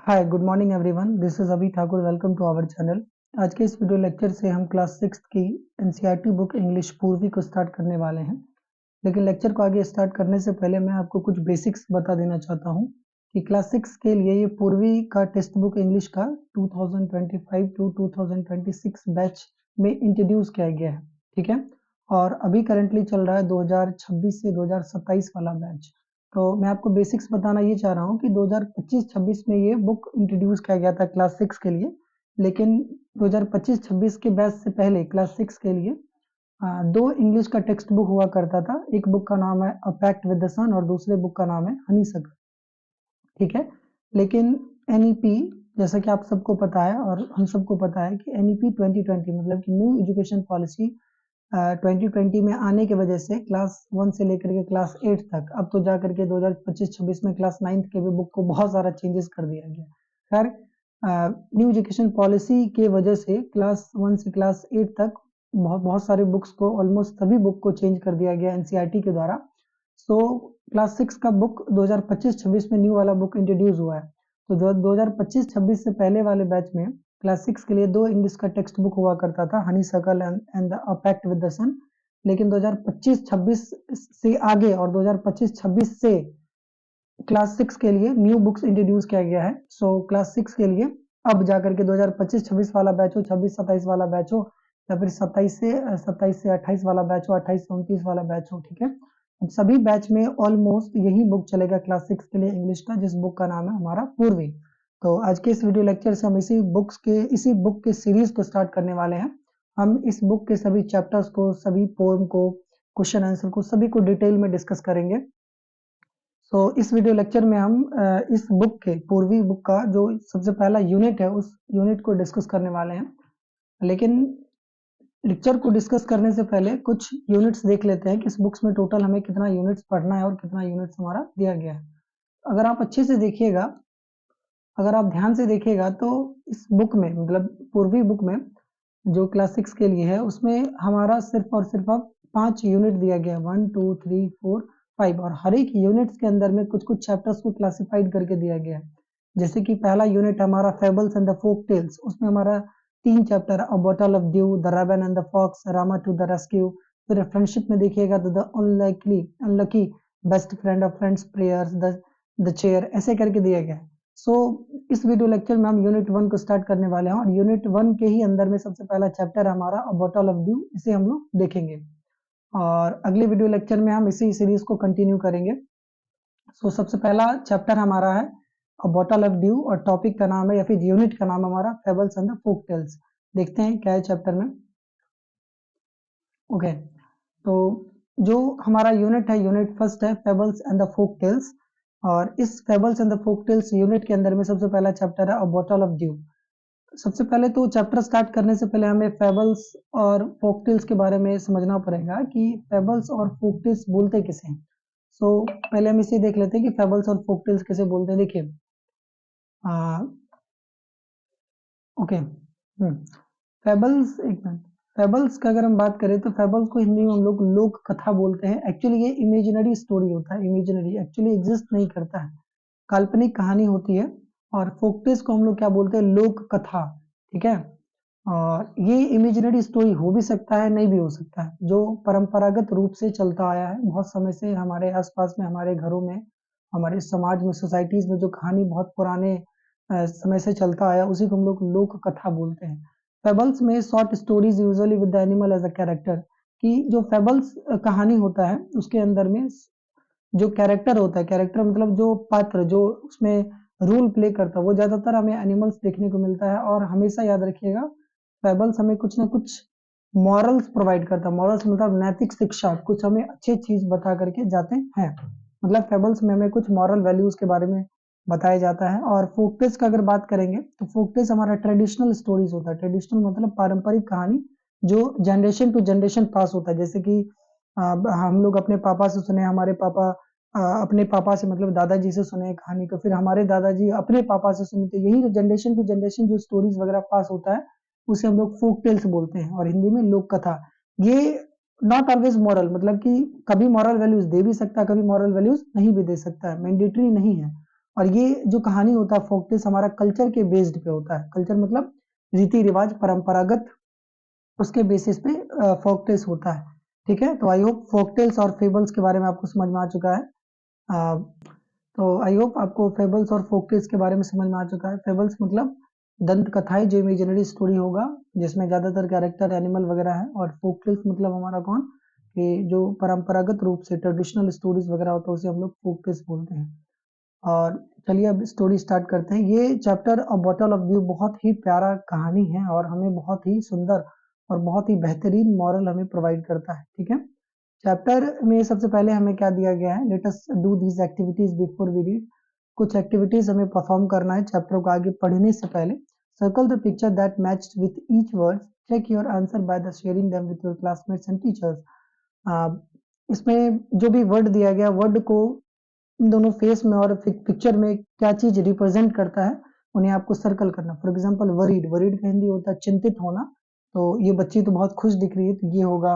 Hi good morning everyone, this is Abhi Thakur. Welcome to our channel. आज के इस video lecture से हम क्लास 6 की एनसीईआरटी बुक इंग्लिश पूर्वी को स्टार्ट करने वाले हैं। लेकिन लेक्चर को आगे स्टार्ट करने से पहले मैं आपको कुछ बेसिक्स बता देना चाहता हूं कि क्लास 6 के लिए ये पूर्वी का टेक्स्ट बुक इंग्लिश का 2025 टू 2026 बैच में इंट्रोड्यूस किया गया है। ठीक है, और अभी करंटली चल रहा है 2026 से 2027 वाला बैच। तो मैं आपको बेसिक्स बताना ये चाह रहा हूँ कि 2025-26 में ये बुक इंट्रोड्यूस किया गया था क्लास 6 के लिए, लेकिन 2025-26 के बैच से पहले क्लास 6 के लिए दो इंग्लिश का टेक्स्ट बुक हुआ करता था। एक बुक का नाम है अ पैक्ट विद द सन और दूसरे बुक का नाम है हनीसक। ठीक है, लेकिन एनईपी जैसा कि आप सबको पता है और हम सबको पता है कि एनईपी 2020 मतलब कि न्यू एजुकेशन पॉलिसी 2020 में आने की वजह से क्लास 1 से लेकर के क्लास 8 तक, अब तो जा करके 2025-26 में क्लास 9 के भी बुक को बहुत सारा चेंजेस कर दिया गया। खैर, न्यू एजुकेशन पॉलिसी के वजह से क्लास 1 से क्लास 8 तक बहुत बहुत सारे बुक्स को, ऑलमोस्ट सभी बुक को चेंज कर दिया गया एनसीईआरटी के द्वारा। सो क्लास 6 का बुक 2025-26 में न्यू वाला बुक इंट्रोड्यूस हुआ है। तो जो 2025-26 से पहले वाले बैच में क्लास 6 के लिए दो इंग्लिश का टेक्स्ट बुक हुआ करता था, honeysuckle and a pact with the sun. लेकिन 2025-26 से आगे और 2025-26 से क्लास 6 के लिए न्यू बुक्स इंट्रोड्यूस किया गया है। सो क्लास 6 के लिए अब जाकर के 2025-26 वाला बैच हो, 26-27 वाला बैच हो, या फिर 27 से 28 वाला बैच हो, 28 से 29 वाला बैच हो। ठीक है, अब सभी बैच में ऑलमोस्ट यही बुक चलेगा क्लास 6 के लिए इंग्लिश का, जिस बुक का नाम है हमारा पूर्वी। तो आज के इस वीडियो लेक्चर से हम इसी बुक के सीरीज को स्टार्ट करने वाले हैं। हम इस बुक के सभी चैप्टर्स को, सभी पोएम को, क्वेश्चन आंसर को, सभी को डिटेल में डिस्कस करेंगे। तो इस वीडियो लेक्चर में हम इस बुक के, पूर्वी बुक का जो सबसे पहला यूनिट है, उस यूनिट को डिस्कस करने वाले हैं। लेकिन लेक्चर को डिस्कस करने से पहले कुछ यूनिट्स देख लेते हैं कि इस बुक्स में टोटल हमें कितना यूनिट्स पढ़ना है और कितना यूनिट्स हमारा दिया गया है। अगर आप अच्छे से देखिएगा, अगर आप ध्यान से देखिएगा तो इस बुक में, मतलब पूर्वी बुक में जो क्लास 6 के लिए है, उसमें हमारा सिर्फ और सिर्फ अब 5 यूनिट दिया गया है, 1 2 3 4 5, और हर एक यूनिट्स के अंदर में कुछ कुछ चैप्टर्स को क्लासिफाइड करके दिया गया है। जैसे कि पहला यूनिट हमारा fables and the folk tales, उसमें हमारा 3 chapter, a bottle of dew, the raven and the fox, Rama to the rescue. फिर फ्रेंडशिप में देखिएगा तो the unlucky, best friend of friends, prayers, the chair, ऐसे करके दिया गया है। सो इस वीडियो लेक्चर में हम यूनिट 1 को स्टार्ट करने वाले हैं और यूनिट 1 के ही अंदर में सबसे पहला चैप्टर हमारा अ बॉटल ऑफ ड्यू, इसे हम लोग देखेंगे और अगले वीडियो लेक्चर में हम इसी सीरीज को कंटिन्यू करेंगे। सो सबसे पहला चैप्टर हमारा है अ बॉटल ऑफ ड्यू और टॉपिक का नाम है, या फिर यूनिट का नाम हमारा fables and the folk tales. देखते हैं क्या है चैप्टर में। ओके, तो जो हमारा यूनिट है, यूनिट फर्स्ट है fables and the folk tales, और इस fables and the folk tales unit के अंदर में सबसे पहला चैप्टर है अ बॉटल ऑफ ड्यू। सबसे पहले तो चैप्टर स्टार्ट करने से पहले हमें फेबल्स और फोकटेल्स के बारे में समझना पड़ेगा कि फेबल्स और फोकटेल्स बोलते किसे हैं। सो पहले हम इसे देख लेते हैं कि फेबल्स और फोकटेल्स किसे बोलते हैं। देखिए, ओके, फेबल्स, एक मिनट, फेबल्स का अगर हम बात करें तो फेबल्स को हिंदी में हम लोग लोक कथा बोलते हैं। एक्चुअली ये इमेजिनरी स्टोरी होता है, इमेजिनरी, एक्चुअली एग्जिस्ट नहीं करता है, काल्पनिक कहानी होती है। और फोकटेल्स को हम लोग क्या बोलते हैं, लोक कथा। ठीक है, और ये इमेजिनरी स्टोरी हो भी सकता है, नहीं भी हो सकता है, जो परंपरागत रूप से चलता आया है बहुत समय से हमारे आसपास में, हमारे घरों में, हमारे समाज में, सोसाइटीज में, जो कहानी बहुत पुराने समय से चलता आया, उसी को हम लोग लोक कथा बोलते हैं। फेबल्स में short stories usually with the animal as a character, कि जो फेबल्स कहानी होता है उसके अंदर में जो कैरेक्टर होता है, कैरेक्टर मतलब जो पात्र जो उसमें रोल प्ले करता है, वो ज्यादातर हमें एनिमल्स देखने को मिलता है। और हमेशा याद रखिएगा, फेबल्स हमें कुछ ना कुछ मॉरल्स प्रोवाइड करता है। मॉरल्स मतलब नैतिक शिक्षा, कुछ हमें अच्छी चीज बता करके जाते हैं। मतलब फेबल्स में हमें कुछ मॉरल वैल्यूज के बारे में बताया जाता है। और फोकटेल्स का अगर बात करेंगे तो फोकटेल्स हमारा ट्रेडिशनल स्टोरीज होता है। ट्रेडिशनल मतलब पारंपरिक कहानी, जो जनरेशन टू जनरेशन पास होता है। जैसे कि हम लोग अपने पापा से सुने, हमारे पापा अपने पापा से मतलब दादाजी से सुने कहानी को, फिर हमारे दादाजी अपने पापा से सुनते, यही जनरेशन टू जनरेशन जो स्टोरीज वगैरह पास होता है, उसे हम लोग फोक टेल्स बोलते हैं, और हिंदी में लोक कथा। ये नॉट ऑलवेज मॉरल, मतलब कि कभी मॉरल वैल्यूज दे भी सकता है, कभी मॉरल वैल्यूज नहीं भी दे सकता है, मैंडेटरी नहीं है। और ये जो कहानी होता है फोक टेल्स हमारा कल्चर के बेस्ड पे होता है। कल्चर मतलब रीति रिवाज, परंपरागत, उसके बेसिस पे फोक टेल्स होता है। ठीक है, तो आई होप फोक टेल्स और फेबल्स के बारे में आपको समझ में आ चुका है। तो आई होप आपको फेबल्स और फोक टेल्स के बारे में समझ में आ चुका है। फेबल्स मतलब दंत कथाएं, जो इमेजिनरी स्टोरी होगा जिसमें ज्यादातर कैरेक्टर एनिमल वगैरह है। और फोक टेल्स मतलब हमारा कौन, कि जो परंपरागत रूप से ट्रेडिशनल स्टोरीज वगैरह होता है उसे हम लोग फोक टेल्स बोलते हैं। और चलिए अब स्टोरी स्टार्ट करते हैं। ये chapter a bottle of view बहुत ही प्यारा कहानी है और हमें बहुत ही सुंदर और बहुत ही बेहतरीन मॉरल हमें प्रोवाइड करता है। ठीक है, चैप्टर में सबसे पहले हमें क्या दिया गया है, let us do these activities before we read. कुछ एक्टिविटीज हमें परफॉर्म करना है चैप्टर को आगे पढ़ने से पहले। Circle the picture that matched with each word, check your answer by the sharing them with your classmates and teachers. इसमें जो भी वर्ड दिया गया, वर्ड को इन दोनों फेस में और पिक्चर में क्या चीज रिप्रेजेंट करता है उन्हें आपको सर्कल करना। फॉर एग्जांपल वरीड, वरीड का हिंदी होता है चिंतित होना, तो ये बच्ची तो बहुत खुश दिख रही है तो ये होगा।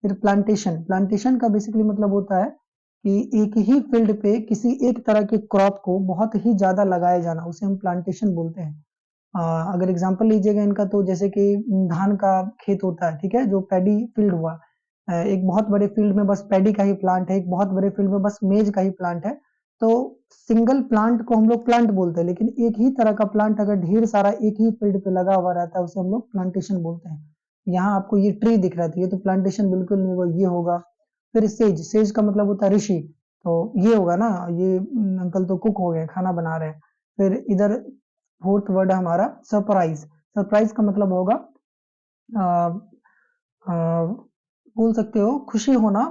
फिर प्लांटेशन, प्लांटेशन का बेसिकली मतलब होता है कि एक ही फील्ड पे किसी एक तरह के क्रॉप को बहुत ही ज्यादा लगाया जाना, उसे हम प्लांटेशन बोलते हैं। अगर एग्जांपल लीजिएगा इनका, तो जैसे कि धान का खेत होता है, ठीक है, जो पैडी फील्ड हुआ, एक बहुत बड़े फील्ड में बस पैडी का ही प्लांट है, एक बहुत बड़े फील्ड में बस मेज का ही प्लांट है, तो सिंगल प्लांट को हम लोग प्लांट बोलते हैं। लेकिन एक ही तरह का प्लांट अगर ढेर सारा एक ही फील्ड पे लगा हुआ रहता है उसे हम लोग प्लांटेशन बोलते हैं। यहाँ आपको ये ट्री दिख रहा था, ये तो प्लांटेशन बिल्कुल नहीं होगा, ये होगा। फिर सेज, सेज का मतलब होता है ऋषि, तो ये होगा ना, ये अंकल तो कुक हो गए, खाना बना रहे हैं। फिर इधर फोर्थ वर्ड है हमारा सरप्राइज। सरप्राइज का मतलब होगा बोल सकते हो खुशी होना,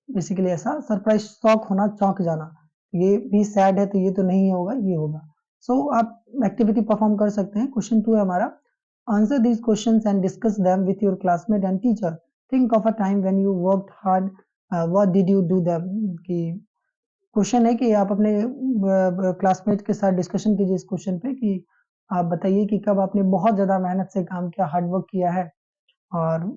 बेसिकली ऐसा सरप्राइज, शॉक होना, चौंक जाना। ये भी सैड है तो ये तो नहीं होगा, ये होगा। सो आप एक्टिविटी परफॉर्म कर सकते हैं। क्वेश्चन 2 है हमारा, answer these questions and discuss them with your classmate and teacher. Think of a time when you worked hard, what did you do them. कि क्वेश्चन है कि आप अपने क्लासमेट के साथ डिस्कशन कीजिए इस क्वेश्चन पे, कि आप बताइए कि कब आपने बहुत ज्यादा मेहनत से काम किया, हार्डवर्क किया है, और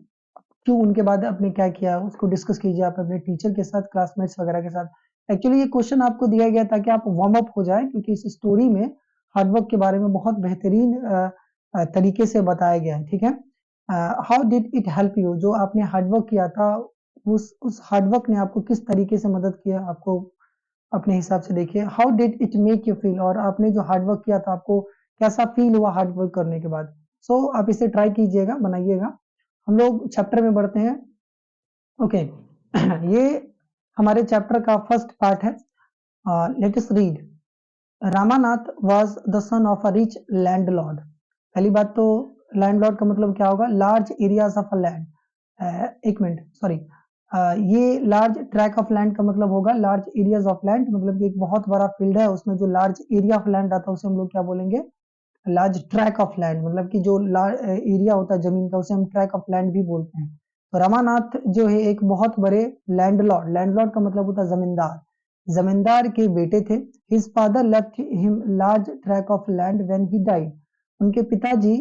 क्यों, उनके बाद आपने क्या किया, उसको डिस्कस कीजिए आप अपने टीचर के साथ, क्लासमेट्स वगैरह के साथ। एक्चुअली ये क्वेश्चन आपको दिया गया ताकि आप वार्म अप हो जाए, क्योंकि इस स्टोरी में हार्डवर्क के बारे में बहुत बेहतरीन तरीके से बताया गया है। ठीक है, how did it help you, जो आपने हार्डवर्क किया था उस हार्डवर्क ने आपको किस तरीके से मदद किया, आपको अपने हिसाब से देखिए। How did it make you feel, और आपने जो हार्डवर्क किया था आपको कैसा फील हुआ हार्डवर्क करने के बाद। सो आप इसे ट्राई कीजिएगा, बनाइएगा। हम लोग चैप्टर में बढ़ते हैं। ओके ये हमारे चैप्टर का फर्स्ट पार्ट है। Let us read. Ramanath was the son of a rich landlord. पहली बात तो लैंडलॉर्ड का मतलब क्या होगा, large areas of a land. एक मिनट, सॉरी, ये लार्ज ट्रैक ऑफ लैंड का मतलब होगा लार्ज एरियाज ऑफ लैंड, मतलब कि एक बहुत बड़ा फील्ड है, उसमें जो लार्ज एरिया ऑफ लैंड आता है उसे हम लोग क्या बोलेंगे, लार्ज ट्रैक ऑफ लैंड। मतलब कि जो एरिया होता है जमीन का उसे हम ट्रैक ऑफ लैंड भी बोलते हैं। तो रामानाथ जो है एक बहुत बड़े लैंडलॉर्ड, लैंडलॉर्ड का मतलब होता है जमींदार, जमींदार के बेटे थे। His father left him large tract of land when he died. उनके पिताजी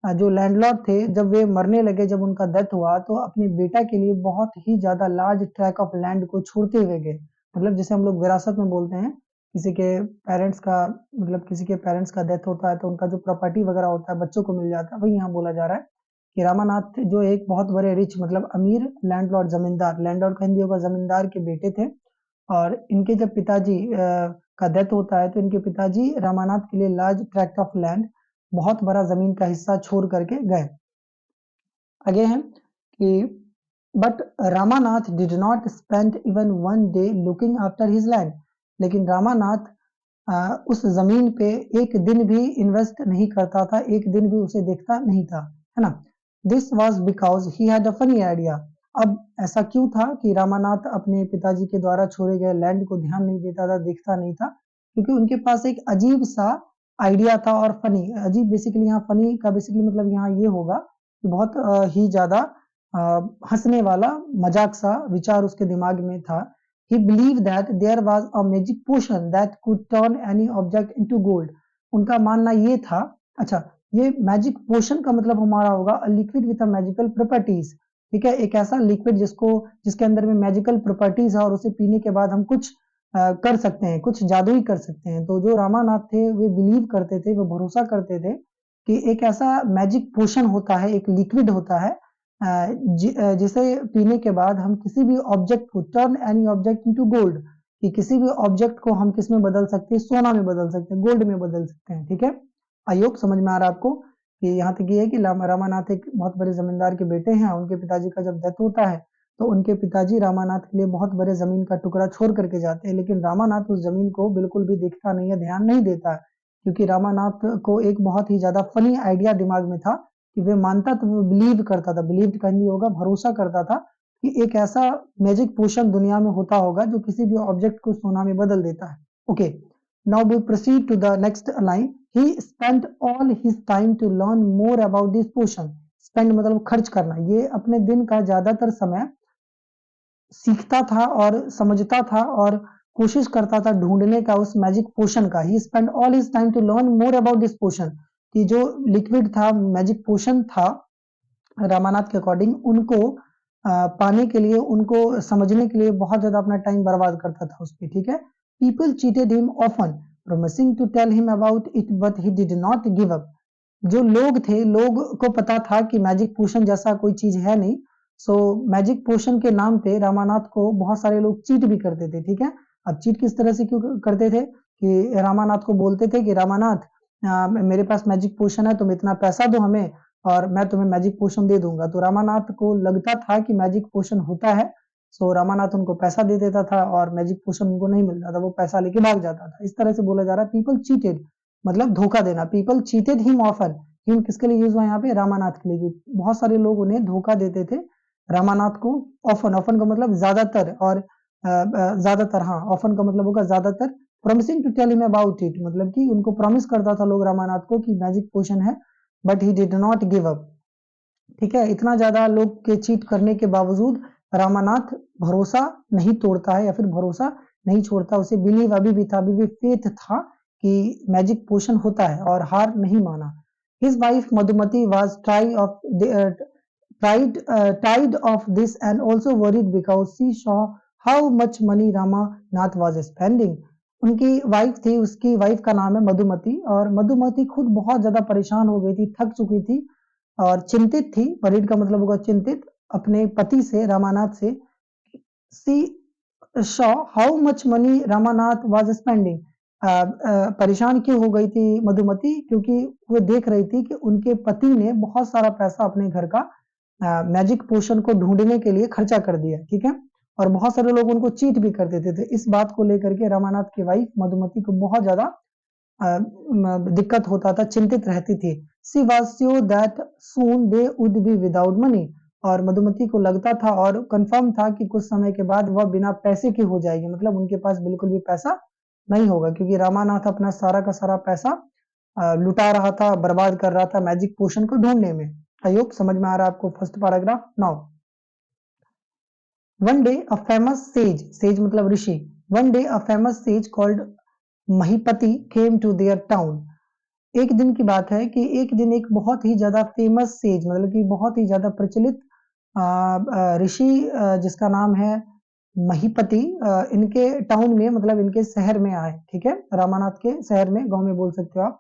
जो लैंडलॉर्ड थे, जब वे मरने लगे, जब उनका डेथ हुआ, तो अपने बेटा के लिए बहुत ही ज्यादा लार्ज ट्रैक ऑफ लैंड को छोड़ते हुए गए। मतलब जिसे हम लोग विरासत में बोलते हैं, किसी के पेरेंट्स का, मतलब किसी के पेरेंट्स का डेथ होता है तो उनका जो प्रॉपर्टी वगैरह होता है बच्चों को मिल जाता है, वही यहाँ बोला जा रहा है कि रामानाथ जो एक बहुत बड़े रिच, मतलब अमीर लैंडलॉर्ड, जमींदार, लैंडलॉर्ड का हिंदी होगा जमींदार के बेटे थे। और इनके जब पिताजी का डेथ होता है तो इनके पिताजी रामानाथ के लिए लार्ज ट्रैक्ट ऑफ लैंड, बहुत बड़ा जमीन का हिस्सा छोड़ करके गए। आगे है कि but Ramanath did not spend even one day looking after his land. लेकिन रामानाथ उस जमीन पे एक दिन भी इन्वेस्ट नहीं करता था, एक दिन भी उसे देखता नहीं था, है ना। This was because he had a funny idea. अब ऐसा क्यों था कि रामानाथ अपने पिताजी के द्वारा छोड़े गए लैंड को ध्यान नहीं देता था, देखता नहीं था, क्योंकि उनके पास एक अजीब सा आइडिया था। और फनी, अजीब बेसिकली यहाँ फनी का बेसिकली मतलब यहाँ ये होगा कि बहुत ही ज्यादा हंसने वाला, मजाक सा विचार उसके दिमाग में था। He believed that there was a magic potion that could turn any object into gold. उनका मानना ये था, अच्छा, ये मैजिक पोशन का मतलब हमारा होगा लिक्विड विद मैजिकल प्रॉपर्टीज। ठीक है, एक ऐसा लिक्विड जिसको, जिसके अंदर में मैजिकल प्रॉपर्टीज है और उसे पीने के बाद हम कुछ कर सकते हैं, कुछ जादू ही कर सकते हैं। तो जो रामानाथ थे वे बिलीव करते थे, वो भरोसा करते थे कि एक ऐसा मैजिक पोशन होता है, एक लिक्विड होता है जिसे पीने के बाद हम किसी भी ऑब्जेक्ट को turn any object into gold, कि किसी भी ऑब्जेक्ट को हम किस में बदल सकते हैं, सोना में बदल सकते हैं, गोल्ड में बदल सकते हैं। ठीक है, आई होप समझ में आ रहा है आपको कि यहाँ तक ये है कि रामानाथ एक बहुत बड़े जमींदार के बेटे हैं। उनके पिताजी का जब डेथ होता है तो उनके पिताजी रामानाथ के लिए बहुत बड़े जमीन का टुकड़ा छोड़ करके जाते हैं, लेकिन रामानाथ उस जमीन को बिल्कुल भी देखता नहीं है, ध्यान नहीं देता है, क्योंकि रामानाथ को एक बहुत ही ज्यादा फनी आइडिया दिमाग में था कि वे मानता, तो वो बिलीव करता था, बिलीव कहनी होगा, भरोसा करता था कि एक ऐसा मैजिक पोशन दुनिया में होता होगा जो किसी भी ऑब्जेक्ट को सोना में बदल देता है। Okay, now we proceed to the next line. He spent all his time to learn more about this potion. Spend मतलब खर्च करना, ये अपने दिन का ज्यादातर समय सीखता था और समझता था और कोशिश करता था ढूंढने का उस मैजिक पोशन का। He spend all his time to learn more about this potion, कि जो लिक्विड था, मैजिक पोशन था, रामानाथ के अकॉर्डिंग उनको पाने के लिए, उनको समझने के लिए बहुत ज्यादा अपना टाइम बर्बाद करता था उस पर। ठीक है, people cheated him often promising to tell him about it but he did not give up. जो लोग थे, लोग को पता था कि मैजिक पोशन जैसा कोई चीज है नहीं। सो मैजिक पोशन के नाम पे रामानाथ को बहुत सारे लोग चीट भी करते थे। ठीक है, अब चीट किस तरह से क्यों करते थे कि रामानाथ को बोलते थे कि रामानाथ मेरे पास मैजिक पोशन है, तुम इतना पैसा दो हमें और मैं तुम्हें मैजिक पोशन दे दूंगा। तो रामानाथ को लगता था कि मैजिक पोशन होता है, सो रामानाथ उनको पैसा दे देता था और मैजिक पोशन उनको नहीं मिलता था, वो पैसा लेके भाग जाता था। इस तरह से बोला जा रहा है पीपल चीटेड, मतलब धोखा देना। People cheated him often, him किसके लिए यूज हुआ यहाँ पे, रामानाथ के लिए। बहुत सारे लोग उन्हें धोखा देते थे, रामानाथ को। ऑफन, ऑफन का मतलब ज्यादातर, और ज्यादातर, हाँ, ऑफन का मतलब होगा ज्यादातर। Promising to tell him about it, मतलब कि उनको प्रॉमिस करता था लोग रामानाथ को कि मैजिक पोशन है, but he did not give up. ठीक है, इतना ज्यादा लोग के चीट करने के बावजूद रामानाथ भरोसा नहीं तोड़ता है या फिर भरोसा नहीं छोड़ता, उसे बिलीव अभी भी था, अभी भी फेथ था कि मैजिक पोशन होता है, और हार नहीं माना। His wife Madhumati was tired of this and also worried because she saw how much money Ramanath was spending. उनकी वाइफ थी, उसकी वाइफ का नाम है मधुमती, और मधुमती खुद बहुत ज्यादा परेशान हो गई थी, थक चुकी थी और चिंतित थी। वरीड का मतलब होगा चिंतित, अपने पति से, रामानाथ से। सी saw how much money Ramanath was spending. परेशान क्यों हो गई थी मधुमती, क्योंकि वो देख रही थी कि उनके पति ने बहुत सारा पैसा अपने घर का मैजिक पोशन को ढूंढने के लिए खर्चा कर दिया। ठीक है, और बहुत सारे लोग उनको चीट भी कर देते थे। इस बात को लेकर के रामानाथ की वाइफ मधुमती को बहुत ज्यादा दिक्कत होता था, चिंतित रहती थी। She was sure that soon they would be without money, और मधुमती को लगता था और कंफर्म था कि कुछ समय के बाद वह बिना पैसे के हो जाएगी, मतलब उनके पास बिल्कुल भी पैसा नहीं होगा, क्योंकि रामानाथ अपना सारा का सारा पैसा लुटा रहा था, बर्बाद कर रहा था मैजिक पोशन को ढूंढने में। आई होप समझ में आ रहा है आपको first paragraph. Now one day a famous sage, sage मतलब ऋषि, one day a famous sage called Mahipati came to their town. एक दिन की बात है कि एक दिन एक बहुत ही ज्यादा फेमस सेज, मतलब कि बहुत ही ज्यादा प्रचलित ऋषि जिसका नाम है महीपति, इनके टाउन में, मतलब इनके शहर में आए। ठीक है, रामानाथ के शहर में, गांव में बोल सकते हो आप।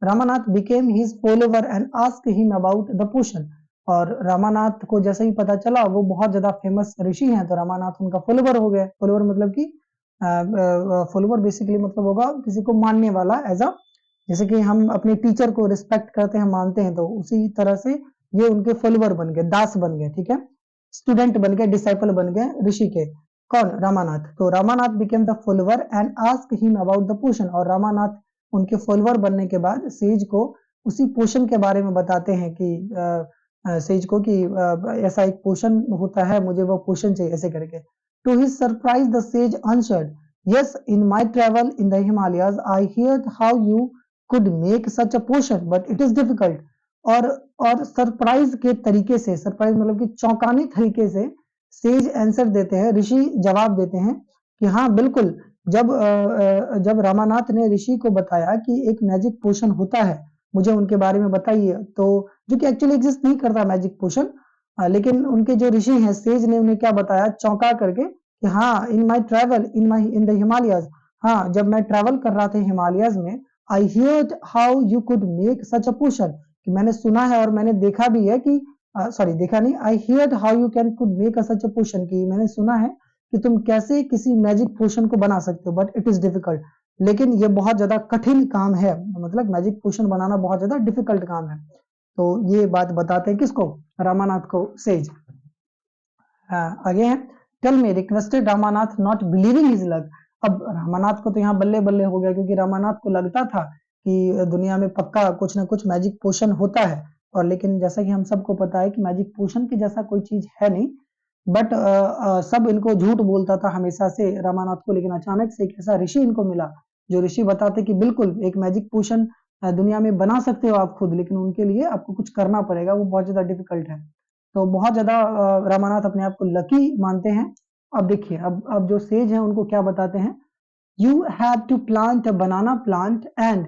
Ramanath became his follower and asked him about the potion, और रामानाथ को जैसे ही पता चला वो बहुत ज्यादा फेमस ऋषि हैं, तो रामानाथ उनका फॉलोवर हो गया। फॉलोवर मतलब कि फॉलोवर बेसिकली मतलब होगा किसी को मानने वाला, एज अ, जैसे कि हम अपने टीचर को रिस्पेक्ट करते हैं, मानते हैं, तो उसी तरह से ये उनके फॉलोवर बन गए, दास बन गए। ठीक है, स्टूडेंट बन गए, डिसाइपल बन गए ऋषि के। कौन, रामानाथ। तो Ramanath became the follower and asked him about the potion, और रामानाथ उनके फॉलोवर बनने के बाद सेज को उसी पोशन के बारे में बताते हैं कि सेज को कि ऐसा एक पोशन होता है, मुझे वो पोशन चाहिए, ऐसे करके। To his surprise the sage answered, yes, in my travel in the Himalayas I hear how you could make such a potion but it is difficult. और सरप्राइज के तरीके से, सरप्राइज मतलब कि चौंकाने तरीके से सेज आंसर देते हैं, ऋषि जवाब देते हैं कि हाँ बिल्कुल। जब रामानाथ ने ऋषि को बताया कि एक मैजिक पोशन होता है, मुझे उनके बारे में बताइए, तो जो कि एक्चुअली एग्जिस्ट नहीं करता मैजिक पोशन, लेकिन उनके जो ऋषि हैं, सेज ने उन्हें क्या बताया, चौंका करके, कि हाँ, in my travel in the Himalayas, हाँ जब मैं ट्रेवल कर रहा था हिमालयज में, I heard how you could make such a potion, कि मैंने सुना है और मैंने देखा भी है कि सॉरी देखा नहीं, I heard how you can could make a such a potion, कि मैंने सुना है कि तुम कैसे किसी मैजिक पोशन को बना सकते हो, बट इट इज डिफिकल्ट, लेकिन ये बहुत ज्यादा कठिन काम है, मतलब मैजिक पोशन बनाना बहुत ज्यादा डिफिकल्ट काम है। तो ये बात बताते हैं किसको, रामानाथ को, सेज। आगे है, tell me requested Ramanath not believing his luck. अब रामानाथ को तो यहाँ बल्ले बल्ले हो गया, क्योंकि रामानाथ को लगता था कि दुनिया में पक्का कुछ ना कुछ मैजिक पोशन होता है, और लेकिन जैसा कि हम सबको पता है कि मैजिक पोशन की जैसा कोई चीज है नहीं, बट सब इनको झूठ बोलता था हमेशा से रामानाथ को। लेकिन अचानक से एक ऐसा ऋषि इनको मिला, जो ऋषि बताते कि बिल्कुल एक मैजिक पोशन दुनिया में बना सकते हो आप खुद, लेकिन उनके लिए आपको कुछ करना पड़ेगा, वो बहुत ज्यादा डिफिकल्ट है। तो बहुत ज्यादा रामानाथ अपने आप को लकी मानते हैं। अब देखिए, अब जो सेज हैं उनको क्या बताते हैं, you have to plant a banana plant and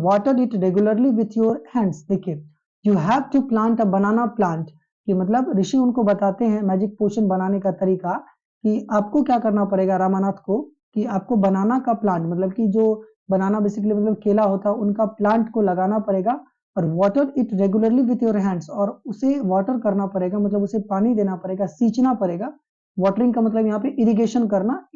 water it regularly with your hands. देखिए, you have to plant a banana plant, कि मतलब ऋषि उनको बताते हैं मैजिक पोशन बनाने का तरीका, कि आपको क्या करना पड़ेगा रामानाथ को, कि आपको बनाना का प्लांट, मतलब कि जो बनाना बेसिकली मतलब केला होता है, उनका प्लांट को लगाना पड़ेगा, और water it regularly with your hands, और उसे वाटर करना पड़ेगा, मतलब उसे पानी देना पड़ेगा, सींचना पड़ेगा। वाटरिंग का मतलब यहाँ पे इरिगेशन करना,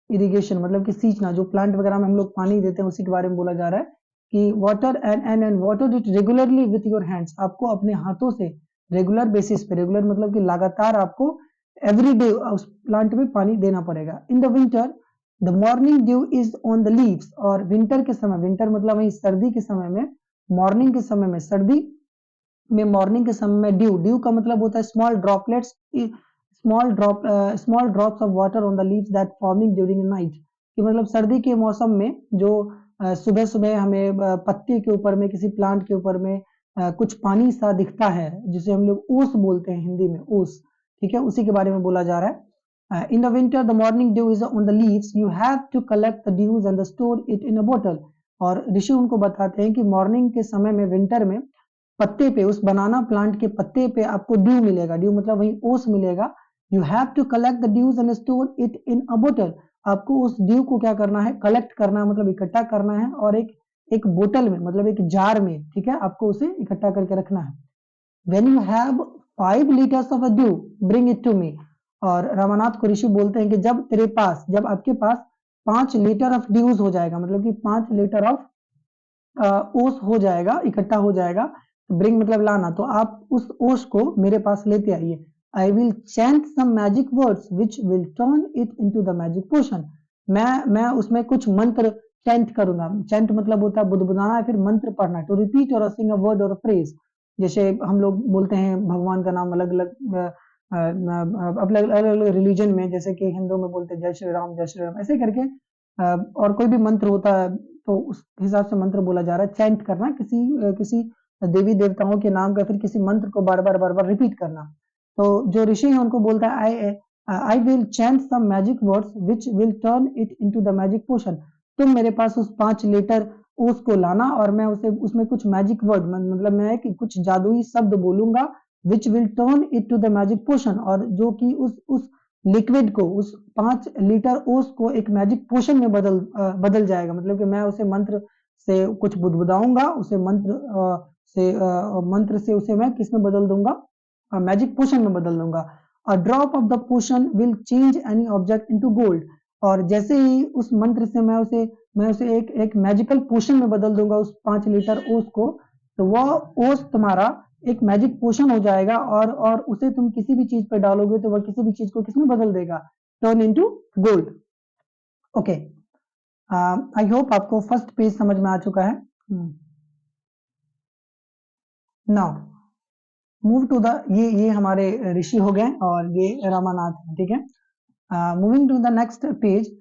इरिगेशन मतलब कि सींचना, जो प्लांट वगैरह में हम लोग पानी देते हैं उसी के बारे में बोला जा रहा है, कि water and water it regularly with your hands, आपको अपने हाथों से रेगुलर बेसिस पे, रेगुलर मतलब कि लगातार आपको एवरी डे उस प्लांट में पानी देना पड़ेगा। इन the winter the morning dew is on the leaves, और विंटर के समय, विंटर मतलब वही सर्दी के समय में, मॉर्निंग के समय में, सर्दी में मॉर्निंग के समय में ड्यू, ड्यू का मतलब होता है small droplets, small drops of water on the leaves that forming during night, कि मतलब सर्दी के मौसम में जो सुबह सुबह हमें पत्ते के ऊपर में, किसी प्लांट के ऊपर में कुछ पानी सा दिखता है, जिसे हम लोग ओस बोलते हैं हिंदी में, ओस, ठीक है, उसी के बारे में बोला जा रहा है। In the winter the morning dew is on the leaves, you have to collect the dews and store it in a बोतल। और ऋषि उनको बताते हैं कि मॉर्निंग के समय में, विंटर में, पत्ते पे, उस बनाना प्लांट के पत्ते पे आपको ड्यू मिलेगा, ड्यू मतलब वही ओस मिलेगा। You have to collect the dews and store it in a बोतल, आपको उस ड्यू को क्या करना है, कलेक्ट करना है, मतलब इकट्ठा करना है, और एक एक बोतल में, मतलब एक जार में, ठीक है, आपको उसे इकट्ठा करके रखना है। When you have 5 litres of a dew bring it to me, और रामानाथ को ऋषि बोलते हैं कि जब तेरे पास, जब आपके पास 5 लीटर ऑफ ड्यूज हो जाएगा, मतलब कि 5 लीटर ऑफ ओस हो जाएगा, इकट्ठा हो जाएगा, तो ब्रिंग मतलब लाना, तो आप उस ओस को मेरे पास लेते आइए। I will chant some magic words which will turn it into the magic potion, मैं उसमें कुछ मंत्र चैंट करूंगा। चैंट मतलब होता है बुदबुदाना, फिर मंत्र पढ़ना, टू रिपीट और सिंग अ वर्ड और फ्रेज। जैसे हम लोग बोलते हैं भगवान का नाम अलग अलग अलग अलग रिलीजन में, जैसे कि हिंदू में बोलते हैं जय श्री राम, ऐसे करके और कोई भी मंत्र होता है, तो उस हिसाब से मंत्र बोला जा रहा है। चैंट करना, किसी देवी देवताओं के नाम का, फिर किसी मंत्र को बार बार रिपीट करना। तो जो ऋषि है उनको बोलता है, I will chant some magic words which will turn it into the magic potion, तुम मेरे पास उस 5 लीटर उसको लाना, और मैं उसे उसमें कुछ मैजिक वर्ड, मतलब मैं कि कुछ जादुई शब्द बोलूंगा, which will turn it to the magic potion, और जो कि उस लिक्विड को, उस 5 लीटर ओस को एक मैजिक पोशन में बदल जाएगा, मतलब कि मैं उसे मंत्र से कुछ बुदबुदाऊंगा, उसे मंत्र से उसे मैं किस में बदल दूंगा, मैजिक पोशन में बदल दूंगा। A drop of the potion will change any object into gold, और जैसे ही उस मंत्र से मैं उसे एक मैजिकल पोशन में बदल दूंगा, उस 5 लीटर ओस को, तो वह ओस तुम्हारा एक मैजिक पोशन हो जाएगा, और उसे तुम किसी भी चीज पे डालोगे तो वह किसी भी चीज को किसमें बदल देगा, turn into gold. Okay, I hope आपको फर्स्ट पेज समझ में आ चुका है। नाउ मूव टू द, ये हमारे ऋषि हो गए, और ये रामानाथ है, ठीक है। Moving to the next page,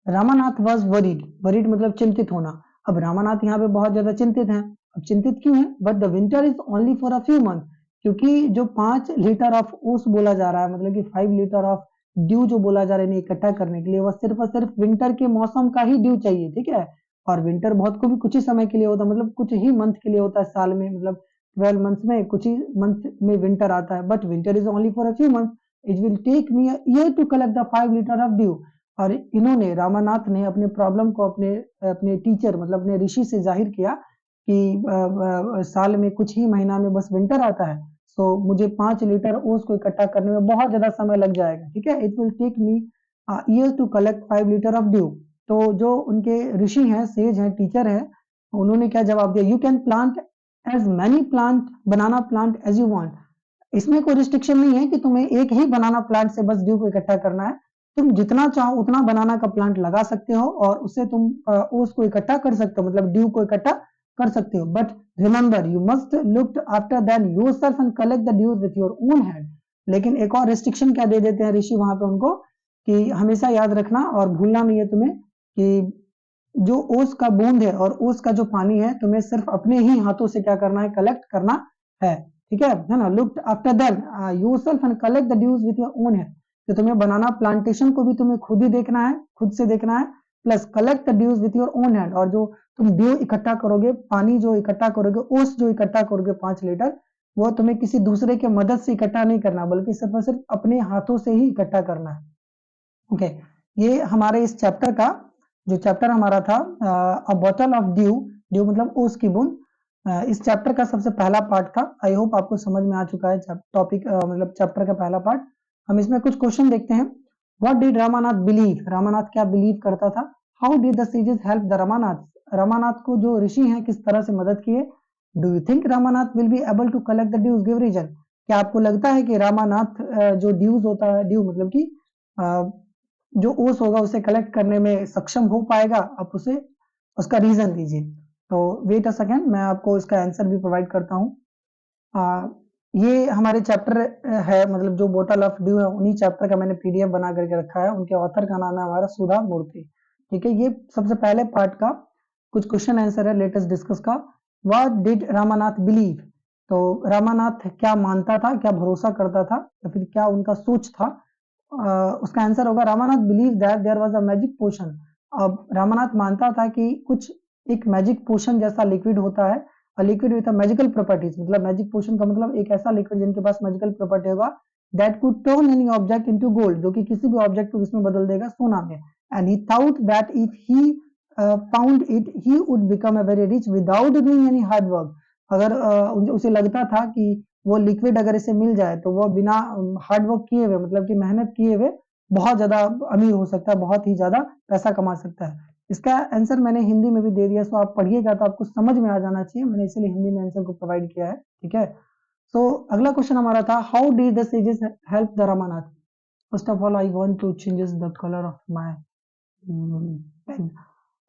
Ramanath was worried, worried मतलब चिंतित होना। अब रामानाथ यहाँ पे बहुत ज्यादा चिंतित हैं। अब चिंतित क्यों है, but the winter is only for a few month, क्योंकि जो 5 लीटर ऑफ ओस बोला जा रहा है, मतलब कि 5 लीटर ऑफ ड्यू जो बोला जा रहा है इकट्ठा करने के लिए, वह सिर्फ और सिर्फ विंटर के मौसम का ही ड्यू चाहिए, ठीक है। और विंटर बहुत को भी कुछ ही समय के लिए होता है, मतलब कुछ ही मंथ के लिए होता है साल में, मतलब 12 मंथ्स में कुछ ही मंथ में विंटर आता है, but winter is only for a few month, it will take me a year to collect the 5 litre of dew. और इन्होंने, रामानाथ ने अपने प्रॉब्लम को अपने टीचर मतलब अपने ऋषि से जाहिर किया कि साल में कुछ ही महीना में बस विंटर आता है, तो मुझे 5 लीटर ओस को इकट्ठा करने में बहुत ज्यादा समय लग जाएगा, ठीक है। It will take me year to collect 5 litre of dew. तो जो उनके ऋषि हैं, सेज हैं, टीचर हैं, उन्होंने क्या जवाब दिया, you can plant as many plant banana plant as you want. इसमें कोई रिस्ट्रिक्शन नहीं है कि तुम्हें एक ही बनाना प्लांट से बस ड्यू को इकट्ठा करना है, तुम जितना चाहो उतना बनाना का प्लांट लगा सकते हो और उससे तुम ओस को इकट्ठा कर सकते हो, मतलब ड्यू को इकट्ठा कर सकते हो। But remember you must look after then yourself and collect the dews with your own hand. लेकिन एक और रिस्ट्रिक्शन क्या दे देते हैं ऋषि वहां पे उनको, कि हमेशा याद रखना और भूलना नहीं है तुम्हें कि जो ओस का बूंद है और ओस का जो पानी है, तुम्हें सिर्फ अपने ही हाथों से क्या करना है, कलेक्ट करना है, ठीक है ना। Look after then yourself and collect the dews with your own hand. तो तुम्हें बनाना प्लांटेशन को भी तुम्हें खुद ही देखना है, खुद से देखना है, plus collect the dews with your own hand. और जो तुम ड्यू इकट्ठा करोगे, पानी जो इकट्ठा करोगे, ओस जो इकट्ठा करोगे 5 लीटर, वो तुम्हें किसी दूसरे के मदद से इकट्ठा नहीं करना, बल्कि सिर्फ और सिर्फ अपने हाथों से ही इकट्ठा करना है। ओके, ये हमारे इस चैप्टर का जो चैप्टर हमारा था अ बॉटल ऑफ ड्यू, ड्यू मतलब ओस की बूंद, इस चैप्टर का सबसे पहला पार्ट था। आई होप आपको समझ में आ चुका है टॉपिक, मतलब चैप्टर का पहला पार्ट। हम इसमें कुछ क्वेश्चन देखते हैं। What did Ramanath believe, Ramanath क्या बिलीव करता था। How did the sages help the Ramanath, Ramanath को जो ऋषि हैं किस तरह से मदद किए। Do you think Ramanath will be able to collect the dews, give reason. क्या आपको लगता है कि रामानाथ जो ड्यूज होता है, ड्यू मतलब कि जो ओस होगा उसे कलेक्ट करने में सक्षम हो पाएगा, आप उसे उसका रीजन दीजिए। तो वेट अ सेकेंड, मैं आपको इसका आंसर भी प्रोवाइड करता हूँ। ये हमारे चैप्टर है, मतलब जो बोटल ऑफ ड्यू है, उन्हीं चैप्टर का मैंने पीडीएफ बना करके रखा है। उनके ऑथर का नाम है हमारा सुधा मूर्ति, ठीक है। ये सबसे पहले पार्ट का कुछ क्वेश्चन आंसर है लेटेस्ट डिस्कस का। व्हाट डिड रामानाथ बिलीव, तो रामानाथ क्या मानता था, क्या भरोसा करता था, या फिर क्या उनका सोच था। उसका आंसर होगा Ramanath believe that there was a magic potion. अब रामानाथ मानता था कि कुछ एक मैजिक पोशन जैसा लिक्विड होता है, लिक्विड विद मैजिकल प्रॉपर्टीज, मतलब मैजिक पोशन का मतलब एक ऐसा लिक्विड जिनके पास मैजिकल प्रॉपर्टी होगा, that could turn any object into gold, जो कि किसी भी ऑब्जेक्ट को इसमें बदल देगा सोना में। And he thought that if he found it he would become a very rich without doing any hard work. अगर उसे लगता था कि वो लिक्विड अगर इसे मिल जाए तो वो बिना हार्ड वर्क किए हुए, मतलब कि मेहनत किए हुए, बहुत ज्यादा अमीर हो सकता है, बहुत ही ज्यादा पैसा कमा सकता है। इसका आंसर मैंने हिंदी में भी दे दिया, सो आप पढ़िएगा तो आपको समझ में आ जाना चाहिए, मैंने इसलिए हिंदी में आंसर को प्रोवाइड किया है, ठीक है। सो अगला क्वेश्चन हमारा था, how did the sages help the Ramanath. First of all I want to changes the colour of my pen.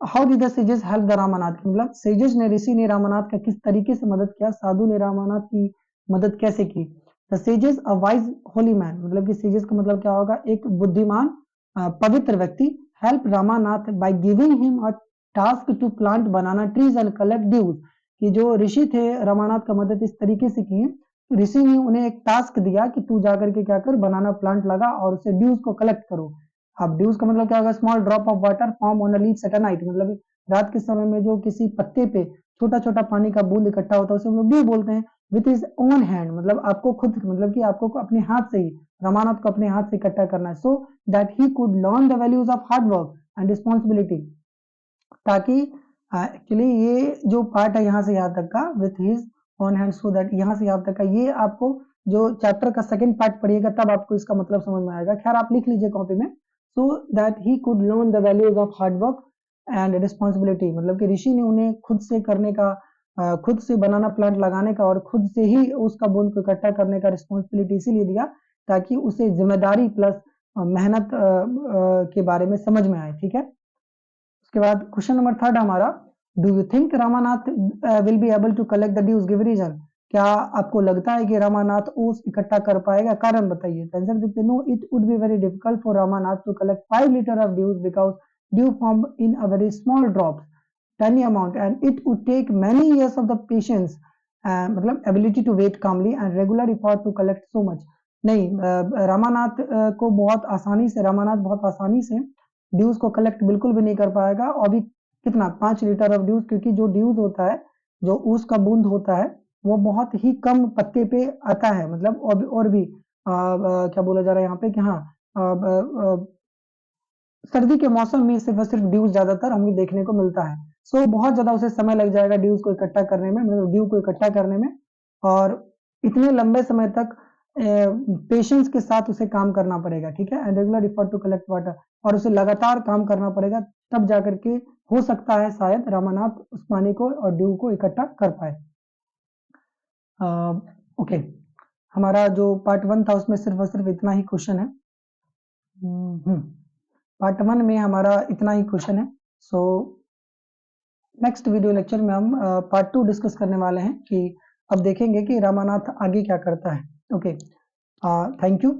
How did the sages help the Ramanath, मतलब सेजेस ने, ऋषि ने रामानाथ का किस तरीके से मदद किया, साधु ने रामानाथ की मदद कैसे की। The sages a wise Holi man, मतलब कि सेजेस का मतलब क्या होगा, एक बुद्धिमान पवित्र व्यक्ति, help Ramanath by giving him a task to plant banana trees and collect dews. कि जो ऋषि थे रामानाथ का मदद इस तरीके से की, ऋषि ने उन्हें एक टास्क दिया कि तू जाकर के क्या कर, बनाना प्लांट लगा और उसे ड्यूज को कलेक्ट करो। अब ड्यूज का मतलब क्या होगा, small drop of water form on a leaves at night, मतलब रात के समय में जो किसी पत्ते पे छोटा छोटा पानी का बूंद इकट्ठा होता है उसे हम लोग ड्यू बोलते हैं। विथ इज ओन हैंड, मतलब आपको खुद, मतलब कि आपको अपने हाथ से ही, रामानाथ को अपने हाथ से इकट्ठा करना है, so that he could learn the values of hard work and responsibility. ताकि एक्चुअली ये जो पार्ट है यहाँ से यहाँ तक का, with his on hand, so that यहाँ से यहाँ तक का, ये आपको जो चैप्टर का सेकंड पार्ट पढ़िएगा तब आपको इसका मतलब समझ में आएगा। खैर आप लिख लीजिए कॉपी में। So that he could learn the values of hard work and responsibility, मतलब कि ऋषि ने उन्हें खुद से करने का, खुद से बनाना प्लांट लगाने का और खुद से ही उसका बूंद को इकट्ठा करने का रिस्पॉन्सिबिलिटी इसीलिए दिया ताकि उसे जिम्मेदारी प्लस मेहनत के बारे में समझ में आए, ठीक है। उसके बाद क्वेश्चन नंबर थर्ड हमारा, do you think Ramanath will be able to collect the dews, give reason. क्या आपको लगता है कि रामानाथ ओस इकट्ठा कर पाएगा, कारण बताइए। तो आंसर देखते हैं, no it would be very difficult for Ramanath to collect 5 litre of dews because dew form in a very small drops tiny amount and it would take many years of the patience, मतलब ability to wait calmly and regular effort to collect so much। नहीं, रामानाथ को बहुत आसानी से, रामानाथ बहुत आसानी से dues को कलेक्ट बिल्कुल भी नहीं कर पाएगा, और भी कितना 5 लीटर ऑफ ड्यूज, क्योंकि जो ड्यूज होता है, जो ऊस का बूंद होता है, वो बहुत ही कम पत्ते पे आता है, मतलब और भी क्या बोला जा रहा है यहाँ पे कि हाँ, सर्दी के मौसम में सिर्फ और सिर्फ ड्यूज ज्यादातर हमें देखने को मिलता है। सो बहुत ज्यादा उसे समय लग जाएगा ड्यूज को इकट्ठा करने में, मतलब ड्यू को इकट्ठा करने में, और इतने लंबे समय तक पेशेंस के साथ उसे काम करना पड़ेगा, ठीक है, and regular effort to collect water, और उसे लगातार काम करना पड़ेगा, तब जाकर के हो सकता है शायद रामानाथ उस पानी को और ड्यू को इकट्ठा कर पाए। ओके, हमारा जो पार्ट 1 था उसमें सिर्फ और सिर्फ इतना ही क्वेश्चन है। पार्ट 1 में हमारा इतना ही क्वेश्चन है। सो नेक्स्ट वीडियो लेक्चर में हम पार्ट 2 डिस्कस करने वाले हैं कि अब देखेंगे कि रामानाथ आगे क्या करता है। Okay, thank you.